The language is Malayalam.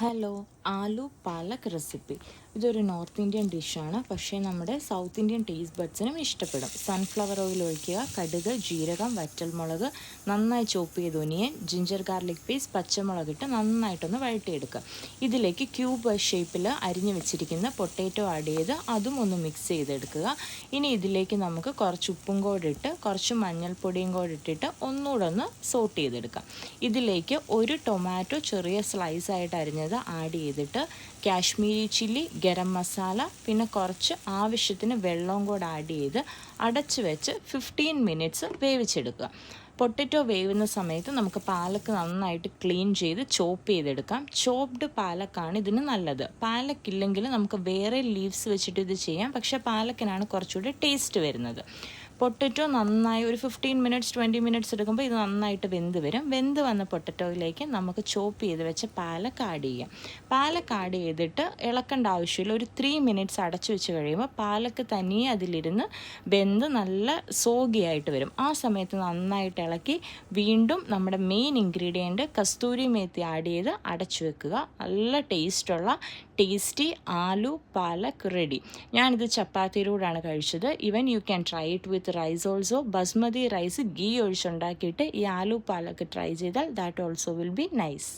Hello, aloo palak recipe. ഇതൊരു നോർത്ത് ഇന്ത്യൻ ഡിഷാണ്, പക്ഷേ നമ്മുടെ സൗത്ത് ഇന്ത്യൻ ടേസ്റ്റ് ബഡ്സിനും ഇഷ്ടപ്പെടും. സൺഫ്ലവർ ഓയിൽ ഒഴിക്കുക, കടുക്, ജീരകം, വറ്റൽമുളക്, നന്നായി ചോപ്പ് ചെയ്ത് ഒനിയൻ, ജിഞ്ചർ ഗാർലിക് പേസ്റ്റ്, പച്ചമുളകിട്ട് നന്നായിട്ടൊന്ന് വഴറ്റിയെടുക്കുക. ഇതിലേക്ക് ക്യൂബ് ഷേപ്പിൽ അരിഞ്ഞു വെച്ചിരിക്കുന്ന പൊട്ടാറ്റോ ആഡ് ചെയ്ത് അതും ഒന്ന് മിക്സ് ചെയ്തെടുക്കുക. ഇനി ഇതിലേക്ക് നമുക്ക് കുറച്ച് ഉപ്പും കൂടെ ഇട്ട് കുറച്ച് മഞ്ഞൾപ്പൊടിയും കൂടെ ഇട്ടിട്ട് ഒന്നുകൂടെ ഒന്ന് സോട്ട് ചെയ്തെടുക്കാം. ഇതിലേക്ക് ഒരു ടൊമാറ്റോ ചെറിയ സ്ലൈസ് ആയിട്ട് അരിഞ്ഞത് ആഡ് ചെയ്തിട്ട് കാശ്മീരി ചില്ലി, ഗരം മസാല, പിന്നെ കുറച്ച് ആവശ്യത്തിന് വെള്ളവും കൂടെ ആഡ് ചെയ്ത് അടച്ച് വെച്ച് 15 മിനിറ്റ്സ് വേവിച്ചെടുക്കുക. പൊട്ടറ്റോ വേവുന്ന സമയത്ത് നമുക്ക് പാലക്ക് നന്നായിട്ട് ക്ലീൻ ചെയ്ത് ചോപ്പ് ചെയ്തെടുക്കാം. ചോപ്ഡ് പാലക്കാണ് ഇതിന് നല്ലത്. പാലക്കില്ലെങ്കിൽ നമുക്ക് വേറെ ലീവ്സ് വെച്ചിട്ട് ഇത് ചെയ്യാം, പക്ഷേ പാലക്കിനാണ് കുറച്ചുകൂടി ടേസ്റ്റ് വരുന്നത്. പൊട്ടറ്റോ നന്നായി ഒരു 15 മിനിറ്റ്സ് 20 മിനിറ്റ്സ് എടുക്കുമ്പോൾ ഇത് നന്നായിട്ട് വെന്ത് വരും. വെന്ത് വന്ന പൊട്ടറ്റോയിലേക്ക് നമുക്ക് ചോപ്പ് ചെയ്ത് വെച്ച പാലക്ക് ആഡ് ചെയ്യാം. പാലക്ക് ആഡ് ചെയ്തിട്ട് ഇളക്കേണ്ട ആവശ്യമില്ല. ഒരു 3 മിനിറ്റ്സ് അടച്ചു വെച്ച് കഴിയുമ്പോൾ പാലക്ക് തനിയെ അതിലിരുന്ന് വെന്ത് നല്ല സോഗിയായിട്ട് വരും. ആ സമയത്ത് നന്നായിട്ട് ഇളക്കി വീണ്ടും നമ്മുടെ മെയിൻ ഇൻഗ്രീഡിയൻറ്റ് കസ്തൂരി മേത്തി ആഡ് ചെയ്ത് അടച്ചു വെക്കുക. നല്ല ടേസ്റ്റി ആലു പാലക് റെഡി. ഞാനിത് ചപ്പാത്തിയിലൂടെയാണ് കഴിച്ചത്. Even you can try it with rice also. Basmati rice ghee ഒഴിച്ചുണ്ടാക്കിയിട്ട് ഈ ആലു പാലക് ട്രൈ ചെയ്താൽ that also will be nice.